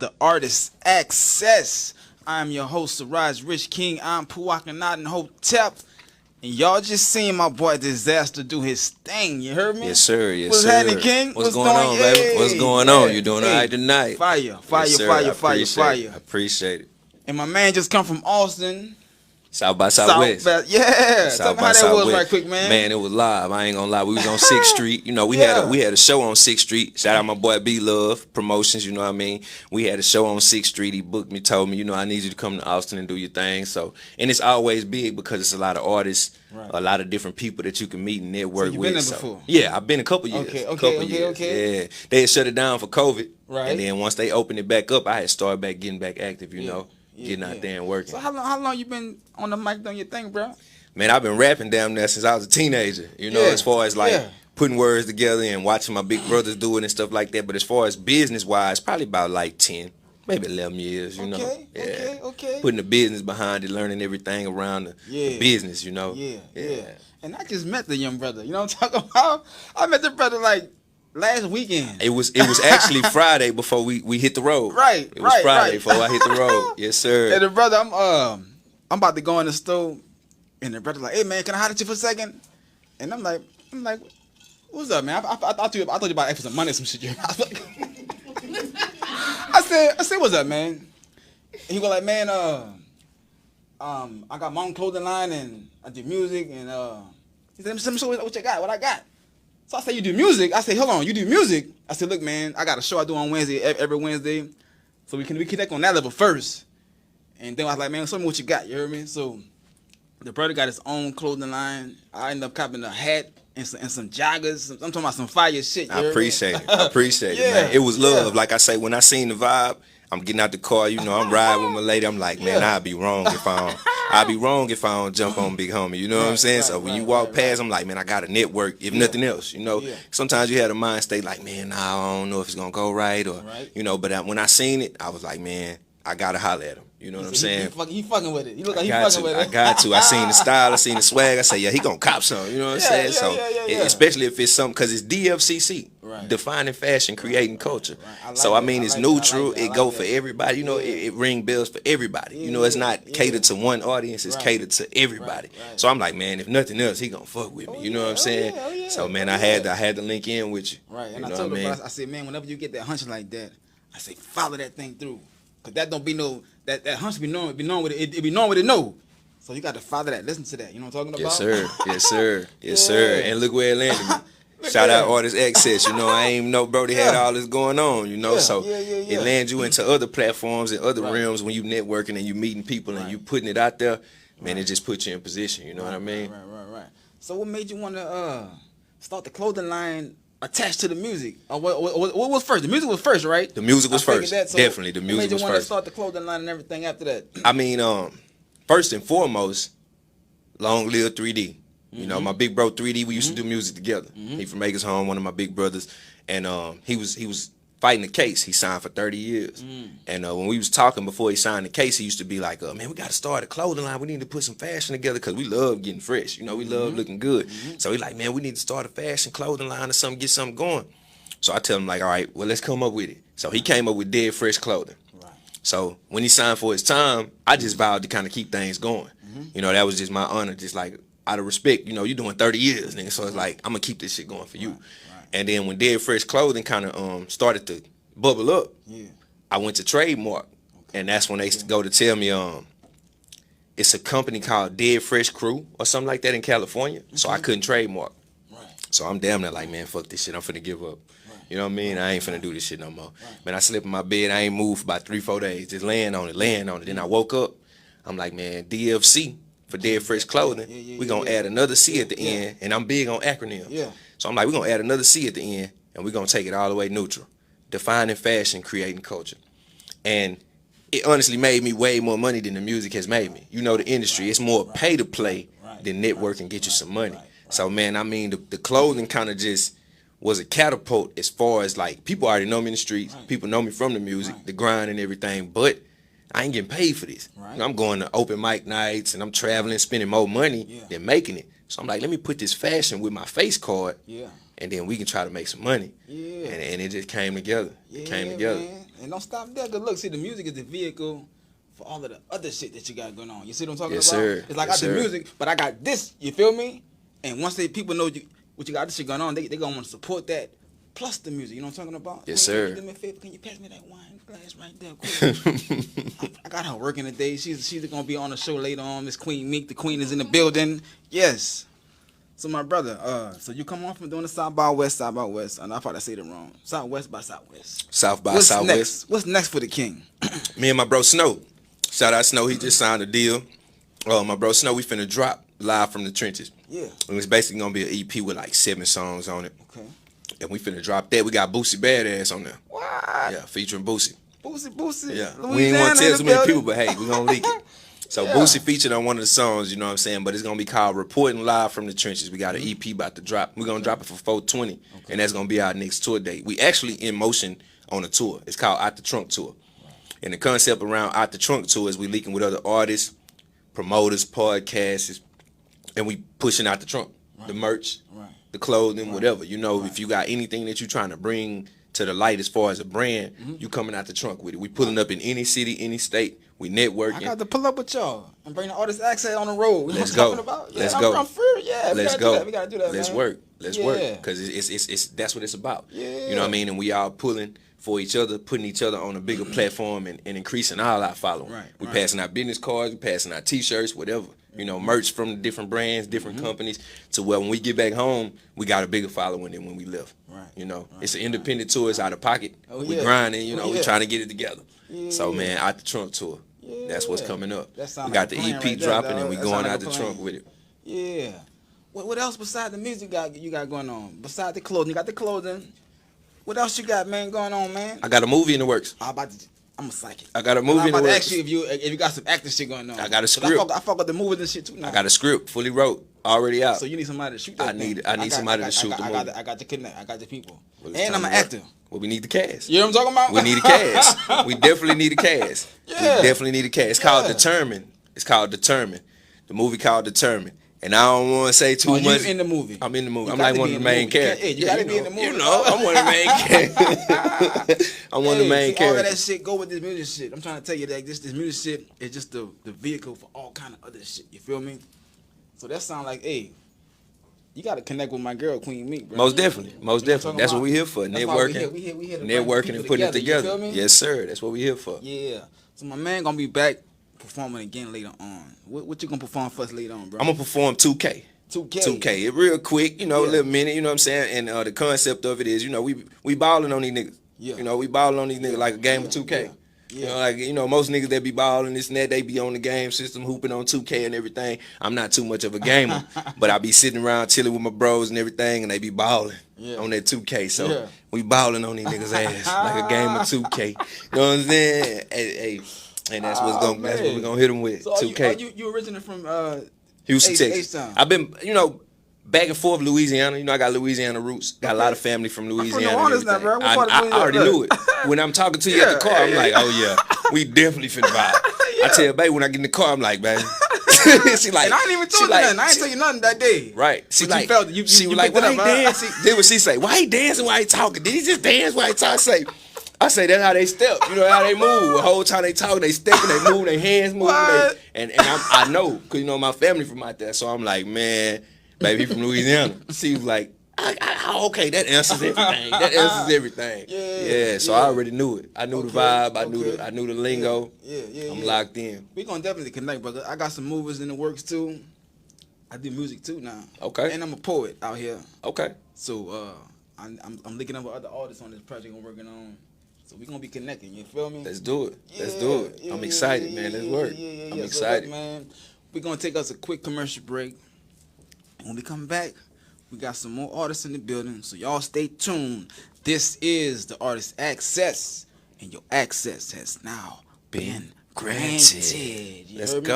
of the Artist Access. I'm your host, Siraj Rich King. I'm walking out in Hotep. And y'all just seen my boy Dzaster do his thing. You heard me? Yes, sir. Yes, What's sir. happening, King? What's going on, baby? What's going on? You doing all right tonight? Fire, Yes, fire, sir. fire, I fire, appreciate it. fire. I appreciate it. And my man just come from Austin. South by Southwest. Yeah. Tell South me by how that Southwest. was right quick, man. Man, it was live. I ain't gonna lie. We was on 6th Street. You know, we had a show on 6th Street. Shout out my boy B Love Promotions, you know what I mean? We had a show on 6th Street. He booked me, told me, you know, I need you to come to Austin and do your thing. So, and it's always big because it's a lot of artists, a lot of different people that you can meet and network so you with. Been there before? Yeah, I've been a couple years. Okay. Yeah. They had shut it down for COVID. Right. And then once they opened it back up, I had started getting back active, you know. Getting out there and working. So how long you been on the mic doing your thing, bro? Man, I've been rapping damn near since I was a teenager. You know, as far as like putting words together and watching my big brothers do it and stuff like that. But as far as business wise, probably about like 10, maybe 11 years. You know, Okay. Putting the business behind it, learning everything around the business. You know. Yeah. And I just met the young brother. You know what I'm talking about? I met the brother like last weekend. It was actually Friday before we hit the road. Right. It was Friday before I hit the road. Yes, sir. And the brother, I'm about to go in the store, and the brother like, hey man, can I holler at you for a second? And I'm like, what's up, man? I thought you about to ask for some money or some shit. I said, what's up, man? And he was like, man, I got my own clothing line and I do music, and he said, let me show you what you got, what I got. So I said, you do music? I said, hold on, you do music? I said, look, man, I got a show I do on Wednesday, every Wednesday. So we connect on that level first. And then I was like, man, show me what you got, you heard me? So the brother got his own clothing line. I ended up copping a hat and some joggers. I'm talking about some fire shit, I appreciate it, man. It was love. Like I say, when I seen the vibe, I'm getting out the car, you know, I'm riding with my lady. I'm like, man, I'd be wrong if I don't jump on Big Homie. You know what I'm saying? So when you walk past, I'm like, man, I got to network, if nothing else, you know. Sometimes you had a mind state like, man, nah, I don't know if it's going to go right or, you know, but when I seen it, I was like, man, I got to holler at him. You know what I'm saying? He fucking with it. He look like he fucking with it. I got to. I seen the style. I seen the swag. I say, yeah, he gonna cop some. You know what I'm saying? So, especially if it's something, because it's DFCC, defining fashion, creating culture. So, I mean, it's neutral. It go for everybody. You know, it ring bells for everybody. You know, it's not catered to one audience. It's catered to everybody. So, I'm like, man, if nothing else, he gonna fuck with me. You know what I'm saying? So, man, I had to link in with you. Right. And I told him, I said, man, whenever you get that hunch like that, I say, follow that thing through. Cause that don't be no that hunch be known with it. It be known with it. No, so you got to follow that. Listen to that. You know what I'm talking about? Yes, sir. And look where it landed me. Shout out Artist Access. You know, I ain't even know Brody had all this going on. You know, so it lands you into other platforms and other realms when you networking and you meeting people and you putting it out there. Man, it just puts you in position. You know what I mean? Right. So what made you want to start the clothing line attached to the music? What was first? The music was first, right? The music was first. Definitely, the music was first. What made you want to start the clothing line and everything after that? I mean, first and foremost, long live 3D. You know, my big bro 3D, we used to do music together. He from Acres Home, one of my big brothers. And he was fighting the case. He signed for 30 years. And when we was talking before he signed the case, he used to be like, man, we got to start a clothing line. We need to put some fashion together because we love getting fresh. You know, we love looking good. So he's like, man, we need to start a fashion clothing line or something, get something going. So I tell him like, all right, well, let's come up with it. So he came up with Dead Fresh Clothing. So when he signed for his time, I just vowed to kind of keep things going. You know, that was just my honor, just like out of respect. You know, you're doing 30 years, nigga. So it's like, I'm going to keep this shit going for you. And then when Dead Fresh Clothing kind of started to bubble up, I went to trademark. And that's when they go to tell me it's a company called Dead Fresh Crew or something like that in California. So I couldn't trademark. So I'm damn near like, man, fuck this shit. I'm finna give up. You know what I mean? I ain't finna do this shit no more. Man, I slept in my bed. I ain't moved for about 3-4 days. Just laying on it. Then I woke up. I'm like, man, DFC for Dead Fresh Clothing. We gonna add another C at the end. And I'm big on acronyms. So I'm like, we're gonna add another C at the end. And we're gonna take it all the way neutral. Defining fashion, creating culture. And it honestly made me way more money than the music has made me. You know, the industry, it's more pay to play than network and get you some money. So, man, I mean, the clothing kind of just was a catapult as far as, like, people already know me in the streets. People know me from the music, the grind and everything. But I ain't getting paid for this. You know, I'm going to open mic nights and I'm traveling, spending more money than making it. So I'm like, let me put this fashion with my face card. And then we can try to make some money. And it just came together. It came together. And don't stop there. Cause look, see, the music is the vehicle for all of the other shit that you got going on. You see what I'm talking Yes, about? sir. It's like Yes, I got the sir. music, but I got this. You feel me? And once people know what you got this shit going on, they gonna want to support that. Plus the music, you know what I'm talking about? Yes, Queen, sir. Do me a favor, can you pass me that wine glass right there, quick? I got her working today. She's gonna be on the show later on. Miss Queen Meek, the queen is in the building. Yes. So my brother, so you come on from doing the South by West, and I probably said it wrong. Southwest by Southwest. South by What's Southwest. next? What's next for the King? Me and my bro Snow. Shout out Snow. He just signed a deal. My bro Snow, we finna drop Live from the Trenches. Yeah. And it's basically gonna be an EP with like 7 songs on it. Okay. And we finna drop that. We got Boosie Badass on there. What? Yeah, featuring Boosie. Boosie. Yeah. Louisiana We ain't want to in tell the too many building. people, but hey, we gonna leak it. So Yeah. Boosie featured on one of the songs, you know what I'm saying? But it's gonna be called Reporting Live from the Trenches. We got an EP about to drop. We're gonna drop it for 420. And that's gonna be our next tour date. We actually in motion on a tour. It's called Out the Trunk Tour. And the concept around Out the Trunk Tour is we leaking with other artists, promoters, podcasts, and we pushing out the trunk. The merch, the clothing, whatever. You know, if you got anything that you're trying to bring to the light as far as a brand, you coming out the trunk with it. We pulling up in any city, any state. We networking. I got to pull up with y'all and bring the artist access on the road. You know Let's what I'm go. talking about? Let's I'm go. from Fury. Yeah, Let's go. We gotta do that. Let's man. work. Let's work. Yeah. Because it's that's what it's about. Yeah. You know what I mean? And we all pulling for each other, putting each other on a bigger platform and increasing all our following. Right, We right. passing out business cards, we passing out t-shirts, whatever. You know, merch from the different brands, different companies, to where when we get back home, we got a bigger following than when we left. Right, You know, it's an independent tour, it's out of pocket. Oh, We yeah. grinding, you know, Oh, we yeah. trying to get it together. Yeah. So man, Out the Trunk Tour. That's what's Yeah. coming up. That We sound got like the a plan EP right there, dropping dog. and we That going sound like out a the plan. trunk with it. Yeah. What else besides the music you got going on? Besides the clothing, you got the clothing. What else you got, man, going on, man? I got a movie in the works. I'm a psychic. I got a I'm movie in about the to works. ask you if you got some acting shit going on. I got a 'Cause script. I fuck with the movies and shit too now. I got a script fully wrote, already out. So you need somebody to shoot that I thing. need somebody to shoot the movie. I got the connect. I got the people. Well, it's And I'm time an to work. actor. Well, we need the cast. You know what I'm talking about? We need a cast. We definitely need a cast. Yeah. We definitely need a cast. It's called Yeah. Determined. It's called Determined. The movie called Determined. And I don't want to say too Oh, much. you in the movie? I'm in the movie. You I'm got like to one be of in the the main movie. characters. You gotta be in the movie. You know, I'm one of the main characters. I'm one of the main See, all of that characters. shit go with this music shit. I'm trying to tell you that this music shit is just the vehicle for all kind of other shit. You feel me? So that sound like, hey, you got to connect with my girl, Queen Meek, bro. Most definitely. Most You know definitely. That's what we here for. That's why we Networking. here. We here to bring Networking people and putting it together. together. You feel me? Yes, sir. That's what we here for. Yeah. So my man gonna be back performing again later on. What you gonna perform for us later on, bro? I'm gonna perform 2K. 2K. 2K. It real quick, you know, a Yeah. little minute, you know what I'm saying? And the concept of it is, you know, we balling on these niggas. Yeah. You know, we balling on these niggas like a game of 2K. Yeah. You know, like, you know, most niggas that be balling this and that, they be on the game system, hooping on 2K and everything. I'm not too much of a gamer, but I be sitting around chilling with my bros and everything, and they be balling on that 2K. So Yeah. we balling on these niggas' ass like a game of 2K. You know what I'm saying? Hey, and that's what's gonna that's what we're gonna hit them with. So 2K. you originally from Houston, H- Texas. H-Town. I've been, you know, back and forth Louisiana. You know, I got Louisiana roots. Got a lot of family from Louisiana. New and Orleans now, everything. bro. What part of I Louisiana? already knew it. When I'm talking to you at the car, I'm like, oh yeah, we definitely finna vibe. I tell babe when I get in the car, I'm like, baby. She like, And I ain't even told you nothing. I ain't tell you nothing that day. Right. She But you like, felt it. she You was like, picked why it he up, huh? dancing? Then what she say? Why he dancing? Why he talking? Did he just dance? Why he talk? I say that's how they step. You know how they move. The whole time they talk, they stepping, they move, their hands move. What? And I know, cause you know my family from out there. So I'm like, man, baby from Louisiana. She was like, okay, that answers everything. That answers everything. Yeah, So yeah. I already knew it. I knew the vibe. I knew the lingo. Yeah. I'm locked in. We gonna definitely connect, brother. I got some movies in the works too. I do music too now. Okay. And I'm a poet out here. Okay. So I'm linking up with other artists on this project I'm working on. So we gonna be connecting. You feel me? Let's do it. Let's do it. I'm excited, man. Let's work. I'm So excited. look, man, we're gonna take us a quick commercial break. When we come back, we got some more artists in the building. So y'all stay tuned. This is the Artist Access, and your access has now been granted. You Let's heard me? go.